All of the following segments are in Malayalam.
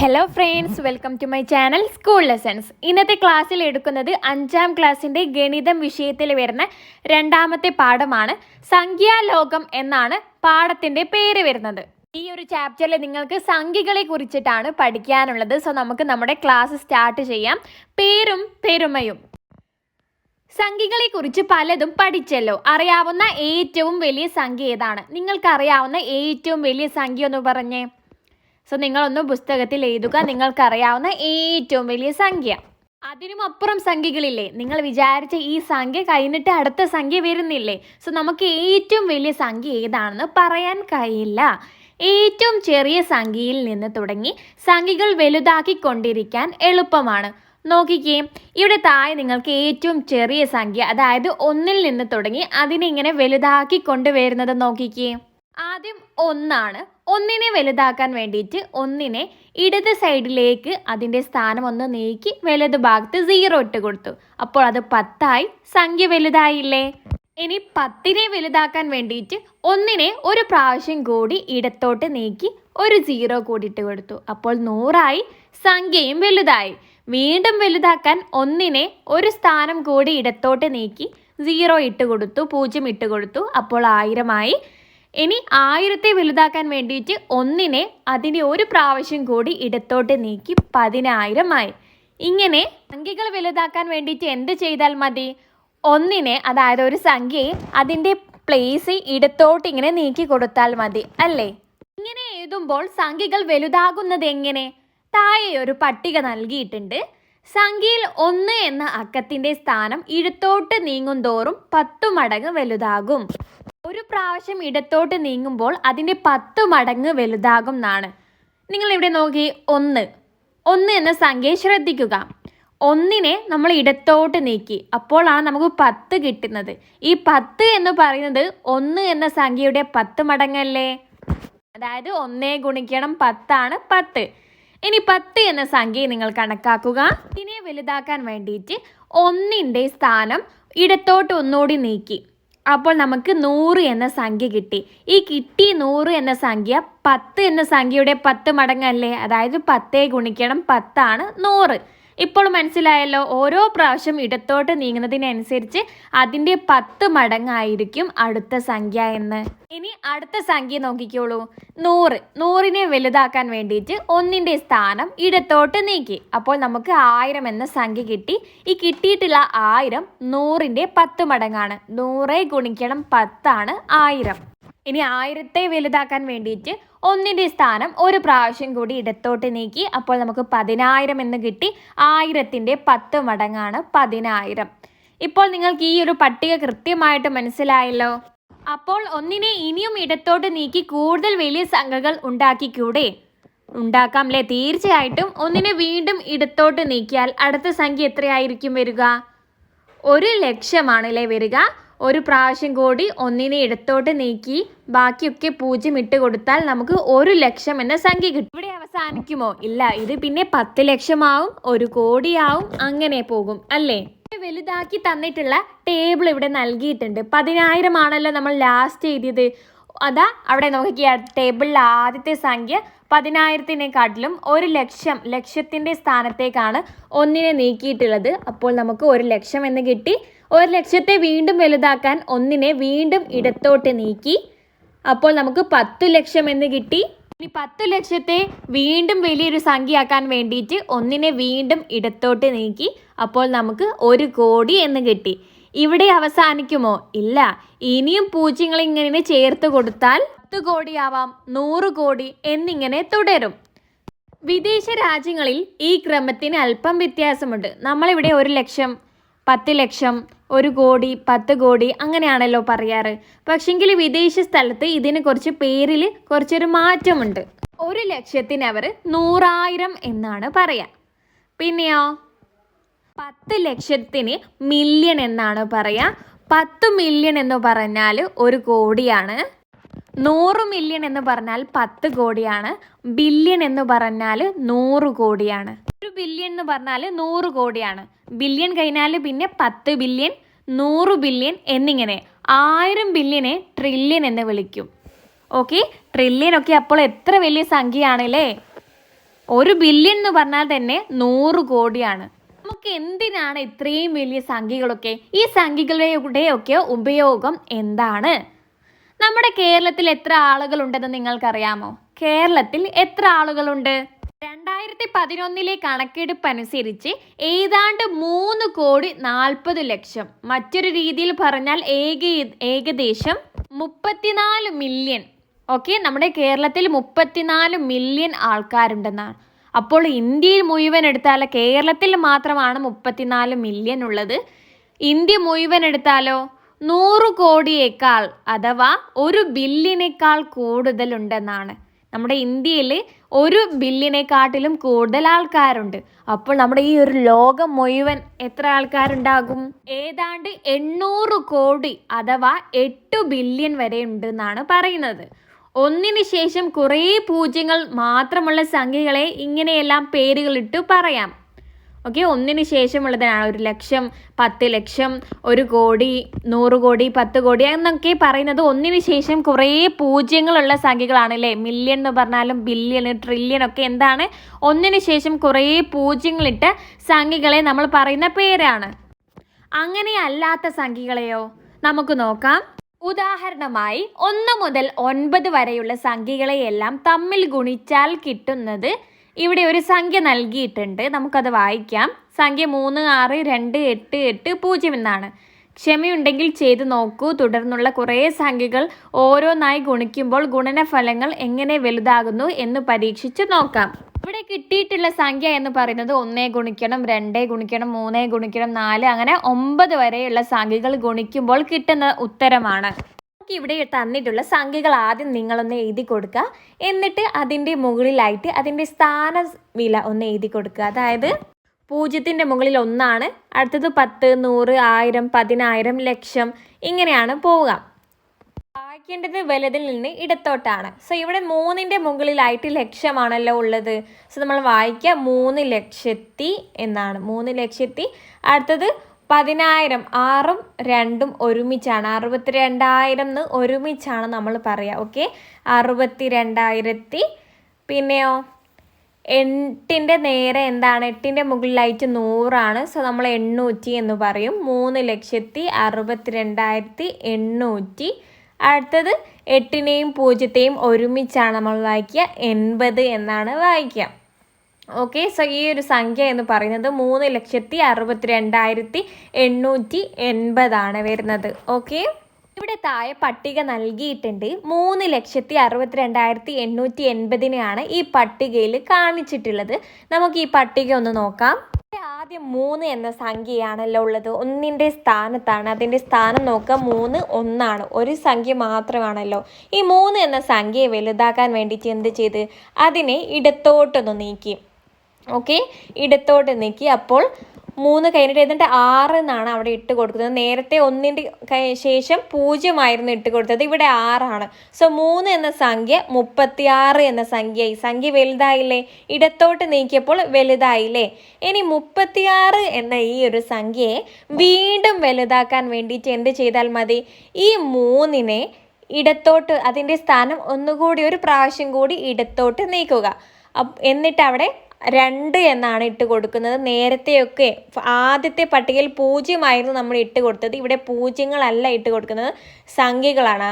Hello friends, welcome to my channel school lessons. ഇന്നത്തെ ക്ലാസ്സിൽ എടുക്കുന്നത് 5ാം ക്ലാസ്സിൻ്റെ ഗണിതം വിഷയത്തിൽ വരുന്ന രണ്ടാമത്തെ പാഠമാണ്. സംഖ്യാലോകം എന്നാണ് പാഠത്തിൻ്റെ പേര് വരുന്നത്. ഈ ഒരു ചാപ്റ്ററിൽ നിങ്ങൾക്ക് സംഖ്യകളെ കുറിച്ചിട്ടാണ് പഠിക്കാനുള്ളത്. സോ നമുക്ക് നമ്മുടെ ക്ലാസ് സ്റ്റാർട്ട് ചെയ്യാം. പേരും പെരുമയും. സംഖ്യകളെ കുറിച്ച് പലതും പഠിച്ചല്ലോ. അറിയാവുന്ന ഏറ്റവും വലിയ സംഖ്യ ഏതാണ്? നിങ്ങൾക്ക് അറിയാവുന്ന ഏറ്റവും വലിയ സംഖ്യ ഒന്ന് പറഞ്ഞേ. സോ നിങ്ങളൊന്ന് പുസ്തകത്തിൽ എഴുതുക, നിങ്ങൾക്കറിയാവുന്ന ഏറ്റവും വലിയ സംഖ്യ. അതിനുമപ്പുറം സംഖ്യകളില്ലേ? നിങ്ങൾ വിചാരിച്ച ഈ സംഖ്യ കഴിഞ്ഞിട്ട് അടുത്ത സംഖ്യ വരുന്നില്ലേ? സോ നമുക്ക് ഏറ്റവും വലിയ സംഖ്യ ഏതാണെന്ന് പറയാൻ കഴിയില്ല. ഏറ്റവും ചെറിയ സംഖ്യയിൽ നിന്ന് തുടങ്ങി സംഖ്യകൾ വലുതാക്കിക്കൊണ്ടിരിക്കാൻ എളുപ്പമാണ്. നോക്കിക്കേ, ഇവിടെ താഴെ നിങ്ങൾക്ക് ഏറ്റവും ചെറിയ സംഖ്യ, അതായത് 1 നിന്ന് തുടങ്ങി അതിനെ ഇങ്ങനെ വലുതാക്കി കൊണ്ടുവരുന്നത് നോക്കിക്കേ. ആദ്യം 1 1നെ വലുതാക്കാൻ വേണ്ടിയിട്ട് 1നെ ഇടത് സൈഡിലേക്ക് അതിൻ്റെ സ്ഥാനം ഒന്ന് നീക്കി വലതു ഭാഗത്ത് 0 ഇട്ട് കൊടുത്തു. അപ്പോൾ അത് 10ആയി. സംഖ്യ വലുതായില്ലേ? ഇനി 10നെ വലുതാക്കാൻ വേണ്ടിയിട്ട് 1നെ ഒരു പ്രാവശ്യം കൂടി ഇടത്തോട്ട് നീക്കി ഒരു 0 കൂടി ഇട്ട് കൊടുത്തു. അപ്പോൾ 100ആയി. സംഖ്യയും വലുതായി. വീണ്ടും വലുതാക്കാൻ 1നെ ഒരു സ്ഥാനം കൂടി ഇടത്തോട്ട് നീക്കി 0 ഇട്ട് കൊടുത്തു, 0 ഇട്ട് കൊടുത്തു. അപ്പോൾ 1000ആയി. ഇനി 1000ത്തെ വലുതാക്കാൻ വേണ്ടിയിട്ട് 1നെ അതിൻ്റെ ഒരു പ്രാവശ്യം കൂടി ഇടത്തോട്ട് നീക്കി 10000ആയി. ഇങ്ങനെ സംഖ്യകൾ വലുതാക്കാൻ വേണ്ടിയിട്ട് എന്ത് ചെയ്താൽ മതി? 1നെ, അതായത് ഒരു സംഖ്യയെ അതിൻ്റെ പ്ലേസ് ഇടത്തോട്ട് ഇങ്ങനെ നീക്കി കൊടുത്താൽ മതി അല്ലേ? ഇങ്ങനെ എഴുതുമ്പോൾ സംഖ്യകൾ വലുതാകുന്നത് എങ്ങനെ? താഴെ ഒരു പട്ടിക നൽകിയിട്ടുണ്ട്. സംഖ്യയിൽ 1 എന്ന അക്കത്തിൻ്റെ സ്ഥാനം ഇടത്തോട്ട് നീങ്ങും തോറും 10 മടങ്ങ് വലുതാകും. ഒരു പ്രാവശ്യം ഇടത്തോട്ട് നീങ്ങുമ്പോൾ അതിൻ്റെ 10 മടങ്ങ് വലുതാകും എന്നാണ്. നിങ്ങളിവിടെ നോക്കി, 1 എന്ന സംഖ്യയെ ശ്രദ്ധിക്കുക. 1നെ നമ്മൾ ഇടത്തോട്ട് നീക്കി, അപ്പോഴാണ് നമുക്ക് 10 കിട്ടുന്നത്. ഈ 10 എന്ന് പറയുന്നത് 1 എന്ന സംഖ്യയുടെ 10 മടങ്ങല്ലേ? അതായത് 1 ഗുണിക്കണം 10 ആണ് 10. ഇനി 10 എന്ന സംഖ്യയെ നിങ്ങൾ കണക്കാക്കുക. ഇതിനെ വലുതാക്കാൻ വേണ്ടിയിട്ട് 1ൻ്റെ സ്ഥാനം ഇടത്തോട്ട് ഒന്നുകൂടി നീക്കി. അപ്പോൾ നമുക്ക് 100 എന്ന സംഖ്യ കിട്ടി. ഈ കിട്ടിയ 100 എന്ന സംഖ്യ 10 എന്ന സംഖ്യയുടെ 10 മടങ്ങല്ലേ? അതായത് 10 ഗുണിക്കണം 10 ആണ് 100. ഇപ്പോൾ മനസ്സിലായല്ലോ? ഓരോ പ്രാവശ്യം ഇടത്തോട്ട് നീങ്ങുന്നതിനനുസരിച്ച് അതിൻ്റെ 10 മടങ്ങായിരിക്കും അടുത്ത സംഖ്യ എന്ന്. ഇനി അടുത്ത സംഖ്യ നോക്കിക്കോളൂ. 100നെ വലുതാക്കാൻ വേണ്ടിയിട്ട് 1ൻ്റെ സ്ഥാനം ഇടത്തോട്ട് നീക്കി. അപ്പോൾ നമുക്ക് 1000 എന്ന സംഖ്യ കിട്ടി. ഈ കിട്ടിയിട്ടുള്ള 1000 100ൻ്റെ 10 മടങ്ങാണ്. 100 ഗുണിക്കണം 10 ആണ് 1000. ഇനി 1000ത്തെ വലുതാക്കാൻ വേണ്ടിയിട്ട് 1ൻ്റെ സ്ഥാനം ഒരു പ്രാവശ്യം കൂടി ഇടത്തോട്ട് നീക്കി. അപ്പോൾ നമുക്ക് 10000 എന്ന് കിട്ടി. 1000ൻ്റെ 10 മടങ്ങാണ് 10000. ഇപ്പോൾ നിങ്ങൾക്ക് ഈ ഒരു പട്ടിക കൃത്യമായിട്ട് മനസ്സിലായല്ലോ. അപ്പോൾ 1നെ ഇനിയും ഇടത്തോട്ട് നീക്കി കൂടുതൽ വലിയ സംഖ്യകൾ ഉണ്ടാക്കിക്കൂടെ? ഉണ്ടാക്കാം അല്ലേ? തീർച്ചയായിട്ടും. 1നെ വീണ്ടും ഇടത്തോട്ട് നീക്കിയാൽ അടുത്ത സംഖ്യ എത്രയായിരിക്കും വരിക? 1,00,000 വരിക. ഒരു പ്രാവശ്യം കൂടി 1നെ ഇടത്തോട്ട് നീക്കി ബാക്കിയൊക്കെ 0 ഇട്ട് കൊടുത്താൽ നമുക്ക് 1,00,000 എന്ന സംഖ്യ കിട്ടും. ഇവിടെ അവസാനിക്കുമോ? ഇല്ല. ഇത് പിന്നെ 10 ലക്ഷം ആവും, 1 കോടിയാവും, അങ്ങനെ പോകും അല്ലേ? വലുതാക്കി തന്നിട്ടുള്ള ടേബിൾ ഇവിടെ നൽകിയിട്ടുണ്ട്. 10000 ആണല്ലോ നമ്മൾ ലാസ്റ്റ് എഴുതിയത്. അതാ അവിടെ നോക്കിയ ടേബിളിൽ ആദ്യത്തെ സംഖ്യ 10000നെക്കാട്ടിലും 1,00,000 ലക്ഷത്തിൻ്റെ സ്ഥാനത്തേക്കാണ് 1നെ നീക്കിയിട്ടുള്ളത്. അപ്പോൾ നമുക്ക് 1,00,000 എന്ന് കിട്ടി. 1,00,000ത്തെ വീണ്ടും വലുതാക്കാൻ 1നെ വീണ്ടും ഇടത്തോട്ട് നീക്കി. അപ്പോൾ നമുക്ക് 10 ലക്ഷം എന്ന് കിട്ടി. ഇനി 10 ലക്ഷത്തെ വീണ്ടും വലിയൊരു സംഖ്യയാക്കാൻ വേണ്ടിയിട്ട് 1നെ വീണ്ടും ഇടത്തോട്ട് നീക്കി. അപ്പോൾ നമുക്ക് 1 കോടി എന്ന് കിട്ടി. ഇവിടെ അവസാനിക്കുമോ? ഇല്ല. ഇനിയും പൂജ്യങ്ങൾ ഇങ്ങനെ ചേർത്ത് കൊടുത്താൽ 10 കോടിയാവാം, 100 കോടി എന്നിങ്ങനെ തുടരും. വിദേശ രാജ്യങ്ങളിൽ ഈ ക്രമത്തിന് അല്പം വ്യത്യാസമുണ്ട്. നമ്മളിവിടെ 1,00,000, 10 ലക്ഷം, 1 കോടി, 10 കോടി അങ്ങനെയാണല്ലോ പറയാറ്. പക്ഷെങ്കിൽ വിദേശ സ്ഥലത്ത് ഇതിന് കുറച്ച് പേരിൽ കുറച്ചൊരു മാറ്റമുണ്ട്. 1,00,000ന് അവർ 100,000 എന്നാണ് പറയാ. പിന്നെയോ 10 ലക്ഷത്തിന് മില്യൺ എന്നാണ് പറയാ. 10 മില്യൺ എന്ന് പറഞ്ഞാൽ 1 കോടിയാണ്. 100 മില്യൺ എന്ന് പറഞ്ഞാൽ 10 കോടിയാണ്. ബില്യൺ എന്ന് പറഞ്ഞാൽ 100 കോടിയാണ്. 1 ബില്യൺ എന്ന് പറഞ്ഞാൽ 100 കോടിയാണ്. ബില്യൺ കഴിഞ്ഞാൽ പിന്നെ 10 ബില്യൺ, 100 ബില്യൺ എന്നിങ്ങനെ 1000 ബില്യനെ ട്രില്യൺ എന്ന് വിളിക്കും. ഓക്കെ, ട്രില്യൺ ഒക്കെ അപ്പോൾ എത്ര വലിയ സംഖ്യയാണല്ലേ? 1 ബില്യൺ എന്ന് പറഞ്ഞാൽ തന്നെ 100 കോടിയാണ്. നമുക്ക് എന്തിനാണ് ഇത്രയും വലിയ സംഖ്യകളൊക്കെ? ഈ സംഖ്യകളുടെയൊക്കെ ഉപയോഗം എന്താണ്? നമ്മുടെ കേരളത്തിൽ എത്ര ആളുകളുണ്ടെന്ന് നിങ്ങൾക്കറിയാമോ? കേരളത്തിൽ എത്ര ആളുകളുണ്ട്? 2011 കണക്കെടുപ്പ് അനുസരിച്ച് ഏതാണ്ട് 3,40,00,000. മറ്റൊരു രീതിയിൽ പറഞ്ഞാൽ ഏകദേശം 34 മില്യൺ. ഓക്കെ, നമ്മുടെ കേരളത്തിൽ 34 മില്യൺ ആൾക്കാരുണ്ടെന്നാണ്. അപ്പോൾ ഇന്ത്യയിൽ മുഴുവൻ എടുത്താലോ? കേരളത്തിൽ മാത്രമാണ് 34 മില്യൺ ഉള്ളത്. ഇന്ത്യ മുഴുവൻ എടുത്താലോ 100 കോടിയേക്കാൾ അഥവാ 1 ബില്യണേക്കാൾ കൂടുതലുണ്ടെന്നാണ്. നമ്മുടെ ഇന്ത്യയിൽ 1 ബില്യണേക്കാട്ടിലും കൂടുതൽ ആൾക്കാരുണ്ട്. അപ്പോൾ നമ്മുടെ ഈ ഒരു ലോകം മുഴുവൻ എത്ര ആൾക്കാരുണ്ടാകും? ഏതാണ്ട് 800 കോടി അഥവാ 8 ബില്യൺ വരെ ഉണ്ടെന്നാണ് പറയുന്നത്. ഒന്നിന് ശേഷം കുറേ പൂജ്യങ്ങൾ മാത്രമുള്ള സംഖ്യകളെ ഇങ്ങനെയെല്ലാം പേരുകളിട്ട് പറയാം. ഓക്കെ, ഒന്നിന് ശേഷമുള്ളതിനാണ് 1 ലക്ഷം, 10 ലക്ഷം, 1 കോടി, 100 കോടി, 10 കോടി എന്നൊക്കെ പറയുന്നത് ഒന്നിന് ശേഷം കുറേ പൂജ്യങ്ങളുള്ള സംഖ്യകളാണ് അല്ലേ? മില്യൺ എന്ന് പറഞ്ഞാലും ബില്യൺ, ട്രില്യൺ ഒക്കെ എന്താണ്? ഒന്നിന് ശേഷം കുറേ പൂജ്യങ്ങളിട്ട സംഖ്യകളെ നമ്മൾ പറയുന്ന പേരാണ്. അങ്ങനെ അല്ലാത്ത സംഖ്യകളെയോ നമുക്ക് നോക്കാം. ഉദാഹരണമായി 1 മുതൽ 9 വരെയുള്ള സംഖ്യകളെയെല്ലാം തമ്മിൽ ഗുണിച്ചാൽ കിട്ടുന്നത്, ഇവിടെ ഒരു സംഖ്യ നൽകിയിട്ടുണ്ട്, നമുക്കത് വായിക്കാം. സംഖ്യ 3, 6, 2, 8, 8, 0 എന്നാണ്. ക്ഷമയുണ്ടെങ്കിൽ ചെയ്തു നോക്കൂ. തുടർന്നുള്ള കുറേ സംഖ്യകൾ ഓരോന്നായി ഗുണിക്കുമ്പോൾ ഗുണനഫലങ്ങൾ എങ്ങനെ വലുതാകുന്നു എന്ന് പരീക്ഷിച്ച് നോക്കാം. ഇവിടെ കിട്ടിയിട്ടുള്ള സംഖ്യ എന്ന് പറയുന്നത് 1 ഗുണിക്കണം 2 ഗുണിക്കണം 3 ഗുണിക്കണം 4 അങ്ങനെ 9 വരെയുള്ള സംഖ്യകൾ ഗുണിക്കുമ്പോൾ കിട്ടുന്ന ഉത്തരമാണ്. ഇവിടെ തന്നിട്ടുള്ള സംഖ്യകൾ ആദ്യം നിങ്ങളൊന്ന് എഴുതി കൊടുക്കുക. എന്നിട്ട് അതിൻ്റെ മുകളിലായിട്ട് അതിൻ്റെ സ്ഥാന വില ഒന്ന് എഴുതി കൊടുക്കുക. അതായത് 0ൻ്റെ മുകളിൽ 1 അടുത്തത് 10, 100, 1000, 10,000, ലക്ഷം ഇങ്ങനെയാണ് പോവുക. വായിക്കേണ്ടത് വലതിൽ നിന്ന് ഇടത്തോട്ടാണ്. സോ ഇവിടെ 3ൻ്റെ മുകളിലായിട്ട് ലക്ഷമാണല്ലോ ഉള്ളത്. സോ നമ്മൾ വായിക്കുക 3 ലക്ഷത്തി എന്നാണ്. 3 ലക്ഷത്തി. അടുത്തത് 10,000, 6ഉം 2ഉം ഒരുമിച്ചാണ്. 62,000 എന്ന് ഒരുമിച്ചാണ് നമ്മൾ പറയുക. ഓക്കെ, 62,000. പിന്നെയോ 8ൻ്റെ നേരെ എന്താണ്? 8ൻ്റെ മുകളിലായിട്ട് 100. സോ നമ്മൾ 800 എന്ന് പറയും. 3,62,800. അടുത്തത് 8നെയും 0ത്തെയും ഒരുമിച്ചാണ് നമ്മൾ വായിക്കുക. 80 എന്നാണ് വായിക്കുക. ഓക്കെ, സോ ഈ ഒരു സംഖ്യ എന്ന് പറയുന്നത് 3,62,880 വരുന്നത്. ഓക്കെ, ഇവിടെ താഴെ പട്ടിക നൽകിയിട്ടുണ്ട്. 3,62,880 ഈ പട്ടികയിൽ കാണിച്ചിട്ടുള്ളത്. നമുക്ക് ഈ പട്ടിക ഒന്ന് നോക്കാം. ആദ്യം 3 എന്ന സംഖ്യയാണല്ലോ ഉള്ളത്. 1ൻ്റെ സ്ഥാനത്താണ്. അതിൻ്റെ സ്ഥാനം നോക്കുക. 3 1 ഒരു സംഖ്യ മാത്രമാണല്ലോ. ഈ 3 എന്ന സംഖ്യയെ വലുതാക്കാൻ വേണ്ടിയിട്ട് എന്ത് ചെയ്ത്? അതിനെ ഇടത്തോട്ടൊന്ന് നീക്കി. ഓക്കെ, ഇടത്തോട്ട് നീക്കി. അപ്പോൾ 3 കഴിഞ്ഞിട്ട് എന്നിട്ട് 6 എന്നാണ് അവിടെ ഇട്ട് കൊടുക്കുന്നത്. നേരത്തെ 1ൻ്റെ ശേഷം 0 ഇട്ട് കൊടുത്തത്. ഇവിടെ 6. സോ 3 എന്ന സംഖ്യ 36 എന്ന സംഖ്യ. ഈ സംഖ്യ വലുതായില്ലേ? ഇടത്തോട്ട് നീക്കിയപ്പോൾ വലുതായില്ലേ? ഇനി 36 എന്ന ഈ ഒരു സംഖ്യയെ വീണ്ടും വലുതാക്കാൻ വേണ്ടിയിട്ട് എന്ത് ചെയ്താൽ മതി? ഈ 3നെ ഇടത്തോട്ട്, അതിൻ്റെ സ്ഥാനം ഒന്നുകൂടി ഒരു പ്രാവശ്യം കൂടി ഇടത്തോട്ട് നീക്കുക. എന്നിട്ട് അവിടെ 2 എന്നാണ് ഇട്ട് കൊടുക്കുന്നത്. നേരത്തെയൊക്കെ ആദ്യത്തെ പട്ടികയിൽ 0 നമ്മൾ ഇട്ട് കൊടുത്തത്. ഇവിടെ പൂജ്യങ്ങളല്ല ഇട്ട് കൊടുക്കുന്നത്, സംഖ്യകളാണ്.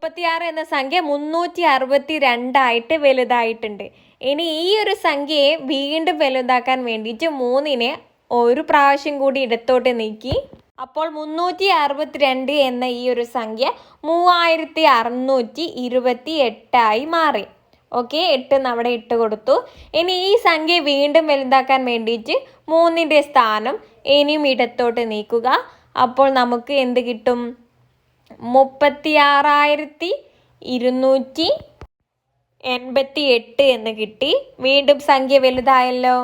36 എന്ന സംഖ്യ 362 വലുതായിട്ടുണ്ട്. ഇനി ഈ ഒരു സംഖ്യയെ വീണ്ടും വലുതാക്കാൻ വേണ്ടിയിട്ട് 3നെ ഒരു പ്രാവശ്യം കൂടി ഇടത്തോട്ട് നീക്കി. അപ്പോൾ 362 എന്ന ഈ ഒരു സംഖ്യ 3628 മാറി. ഓക്കെ, 8 അവിടെ ഇട്ട് കൊടുത്തു. ഇനി ഈ സംഖ്യ വീണ്ടും വലുതാക്കാൻ വേണ്ടിയിട്ട് 3ൻ്റെ സ്ഥാനം ഇനിയും ഇടത്തോട്ട് നീക്കുക. അപ്പോൾ നമുക്ക് എന്ത് കിട്ടും? 36,288 എന്ന് കിട്ടി. വീണ്ടും സംഖ്യ വലുതായല്ലോ.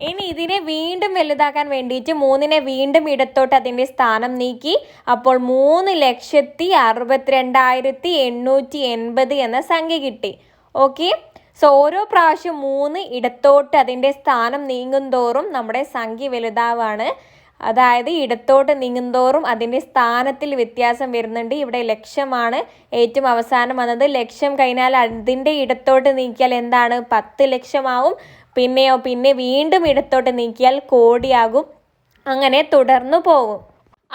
ഇനി ഇതിനെ വീണ്ടും വലുതാക്കാൻ വേണ്ടിയിട്ട് 3നെ വീണ്ടും ഇടത്തോട്ട് അതിൻ്റെ സ്ഥാനം നീക്കി. അപ്പോൾ 3,62,880 എന്ന സംഖ്യ കിട്ടി. ഓക്കെ, സോ ഓരോ പ്രാവശ്യം 3 ഇടത്തോട്ട് അതിൻ്റെ സ്ഥാനം നീങ്ങും തോറും നമ്മുടെ സംഖ്യ വലുതാവാണ്. അതായത് ഇടത്തോട്ട് നീങ്ങുന്തോറും അതിൻ്റെ സ്ഥാനത്തിൽ വ്യത്യാസം വരുന്നുണ്ട്. ഇവിടെ ലക്ഷമാണ് ഏറ്റവും അവസാനം വന്നത്. ലക്ഷം കഴിഞ്ഞാൽ അതിൻ്റെ ഇടത്തോട്ട് നീക്കിയാൽ എന്താണ്? 10 ലക്ഷമാവും. പിന്നെ വീണ്ടും ഇടത്തോട്ട് നീക്കിയാൽ കോടിയാകും. അങ്ങനെ തുടർന്നു പോകും.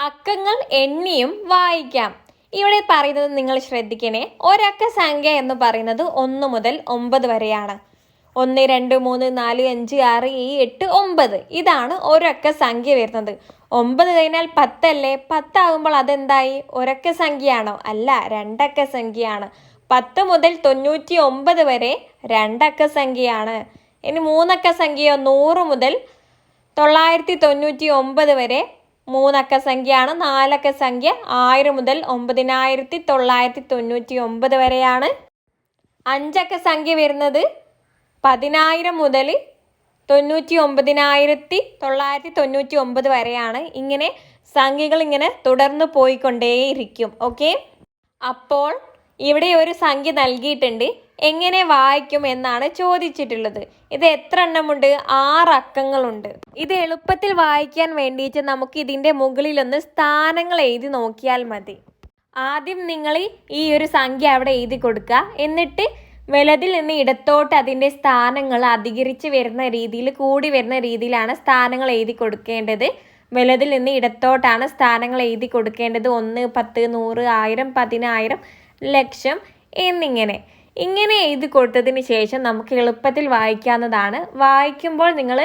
അക്കങ്ങൾ എണ്ണിയും വായിക്കാം. ഇവിടെ പറയുന്നത് നിങ്ങൾ ശ്രദ്ധിക്കണേ. ഒരക്ക സംഖ്യ എന്ന് പറയുന്നത് 1 മുതൽ 9 വരെയാണ്. 1, 2, 3, 4, 5, 6, 7, 8, 9 ഇതാണ് ഒരക്ക സംഖ്യ വരുന്നത്. 9 കഴിഞ്ഞാൽ 10 അല്ലേ? 10 ആകുമ്പോൾ അതെന്തായി? ഒരക്ക സംഖ്യയാണോ? അല്ല, രണ്ടക്ക സംഖ്യയാണ്. 10 മുതൽ 99 വരെ രണ്ടക്ക സംഖ്യയാണ്. ഇനി മൂന്നക്ക സംഖ്യയോ? 100 മുതൽ 999 വരെ മൂന്നക്ക സംഖ്യയാണ്. നാലക്ക സംഖ്യ 1000 മുതൽ 9999 വരെയാണ്. അഞ്ചക്ക സംഖ്യ വരുന്നത് 10,000 മുതൽ 99,999 വരെയാണ്. ഇങ്ങനെ സംഖ്യകൾ ഇങ്ങനെ തുടർന്ന് പോയിക്കൊണ്ടേയിരിക്കും. ഓക്കെ, അപ്പോൾ ഇവിടെ ഒരു സംഖ്യ നൽകിയിട്ടുണ്ട്. എങ്ങനെ വായിക്കും എന്നാണ് ചോദിച്ചിട്ടുള്ളത്. ഇത് എത്ര എണ്ണമുണ്ട്? 6 അക്കങ്ങളുണ്ട്. ഇത് എളുപ്പത്തിൽ വായിക്കാൻ വേണ്ടിയിട്ട് നമുക്ക് ഇതിൻ്റെ മുകളിലൊന്ന് സ്ഥാനങ്ങൾ എഴുതി നോക്കിയാൽ മതി. ആദ്യം നിങ്ങൾ ഈ ഒരു സംഖ്യ അവിടെ എഴുതി കൊടുക്കുക. എന്നിട്ട് വലതിൽ നിന്ന് ഇടത്തോട്ട് അതിൻ്റെ സ്ഥാനങ്ങൾ അധികരിച്ച് വരുന്ന രീതിയിൽ, കൂടി വരുന്ന രീതിയിലാണ് സ്ഥാനങ്ങൾ എഴുതി കൊടുക്കേണ്ടത്. വലതിൽ നിന്ന് ഇടത്തോട്ടാണ് സ്ഥാനങ്ങൾ എഴുതി കൊടുക്കേണ്ടത്. 1, 10, 100, 1000, 10,000, ലക്ഷം എന്നിങ്ങനെ. ഇങ്ങനെ എഴുതി കൊടുത്തതിന് ശേഷം നമുക്ക് എളുപ്പത്തിൽ വായിക്കാവുന്നതാണ്. വായിക്കുമ്പോൾ നിങ്ങൾ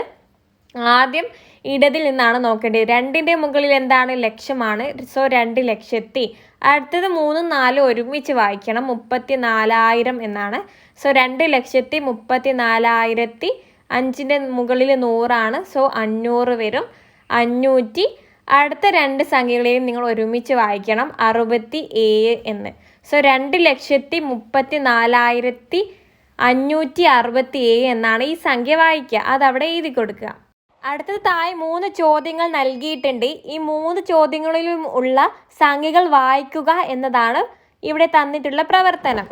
ആദ്യം ഇടതിൽ നിന്നാണ് നോക്കേണ്ടത്. 2ൻ്റെ മുകളിൽ എന്താണ്? ലക്ഷമാണ്. സോ 2 ലക്ഷത്തി. അടുത്തത് 3ഉം 4ഉം ഒരുമിച്ച് വായിക്കണം. 34,000 എന്നാണ്. സോ 2,34,000. 5ൻ്റെ മുകളിൽ 100 ആണ്. സോ 500 വരും. 500. അടുത്ത 2 സംഖ്യകളെയും നിങ്ങൾ ഒരുമിച്ച് വായിക്കണം. 67 എന്ന്. സോ 2,34,567 എന്നാണ് ഈ സംഖ്യ വായിക്കുക. അതവിടെ എഴുതി കൊടുക്കുക. അടുത്തത് താഴെ 3 ചോദ്യങ്ങൾ നൽകിയിട്ടുണ്ട്. ഈ 3 ചോദ്യങ്ങളിലും ഉള്ള സംഖ്യകൾ വായിക്കുക എന്നതാണ് ഇവിടെ തന്നിട്ടുള്ള പ്രവർത്തനം.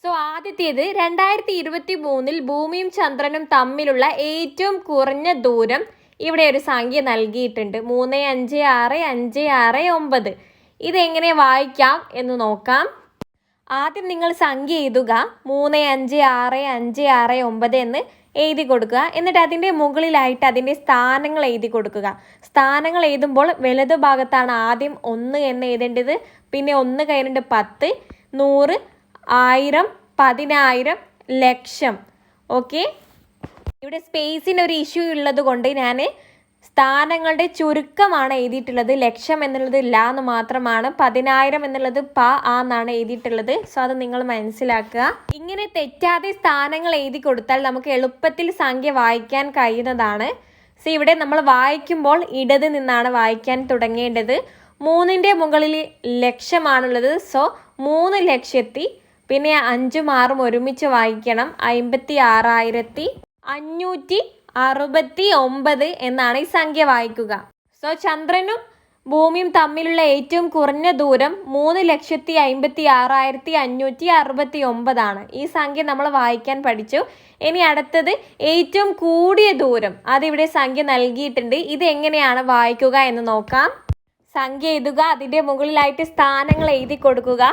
സോ ആദ്യത്തേത് 2023 ഭൂമിയും ചന്ദ്രനും തമ്മിലുള്ള ഏറ്റവും കുറഞ്ഞ ദൂരം. ഇവിടെ ഒരു സംഖ്യ നൽകിയിട്ടുണ്ട്. 3566569. ഇതെങ്ങനെ വായിക്കാം എന്ന് നോക്കാം. ആദ്യം നിങ്ങൾ സംഖ്യ എഴുതുക. 3566569 എന്ന് എഴുതി കൊടുക്കുക. എന്നിട്ട് അതിൻ്റെ മുകളിലായിട്ട് അതിൻ്റെ സ്ഥാനങ്ങൾ എഴുതി കൊടുക്കുക. സ്ഥാനങ്ങൾ എഴുതുമ്പോൾ വലതു ഭാഗത്താണ് ആദ്യം 1 എന്ന് എഴുതേണ്ടത്. പിന്നെ 1 കഴിഞ്ഞിട്ട് 10, 100, 1000, 10,000, ലക്ഷം. ഓക്കെ, ഇവിടെ സ്പേസിന് ഒരു ഇഷ്യൂ ഉള്ളത് കൊണ്ട് ഞാൻ സ്ഥാനങ്ങളുടെ ചുരുക്കമാണ് എഴുതിയിട്ടുള്ളത്. ലക്ഷം എന്നുള്ളത് ല എന്ന് മാത്രമാണ്. 10,000 എന്നുള്ളത് പ എന്നാണ് എഴുതിയിട്ടുള്ളത്. സോ അത് നിങ്ങൾ മനസ്സിലാക്കുക. ഇങ്ങനെ തെറ്റാതെ സ്ഥാനങ്ങൾ എഴുതി കൊടുത്താൽ നമുക്ക് എളുപ്പത്തിൽ സംഖ്യ വായിക്കാൻ കഴിയുന്നതാണ്. സോ ഇവിടെ നമ്മൾ വായിക്കുമ്പോൾ ഇടത് നിന്നാണ് വായിക്കാൻ തുടങ്ങേണ്ടത്. 3ൻ്റെ മുകളിൽ ലക്ഷമാണുള്ളത്. സോ 3 ലക്ഷത്തി. പിന്നെ 5ഉം 6ഉം ഒരുമിച്ച് വായിക്കണം. 56,569 എന്നാണ് ഈ സംഖ്യ വായിക്കുക. സോ ചന്ദ്രനും ഭൂമിയും തമ്മിലുള്ള ഏറ്റവും കുറഞ്ഞ ദൂരം 3,56,569 ആണ്. ഈ സംഖ്യ നമ്മൾ വായിക്കാൻ പഠിച്ചു. ഇനി അടുത്തത് ഏറ്റവും കൂടിയ ദൂരം. അതിവിടെ സംഖ്യ നൽകിയിട്ടുണ്ട്. ഇത് എങ്ങനെയാണ് വായിക്കുക എന്ന് നോക്കാം. സംഖ്യ എഴുതുക. അതിൻ്റെ മുകളിലായിട്ട് സ്ഥാനങ്ങൾ എഴുതി കൊടുക്കുക.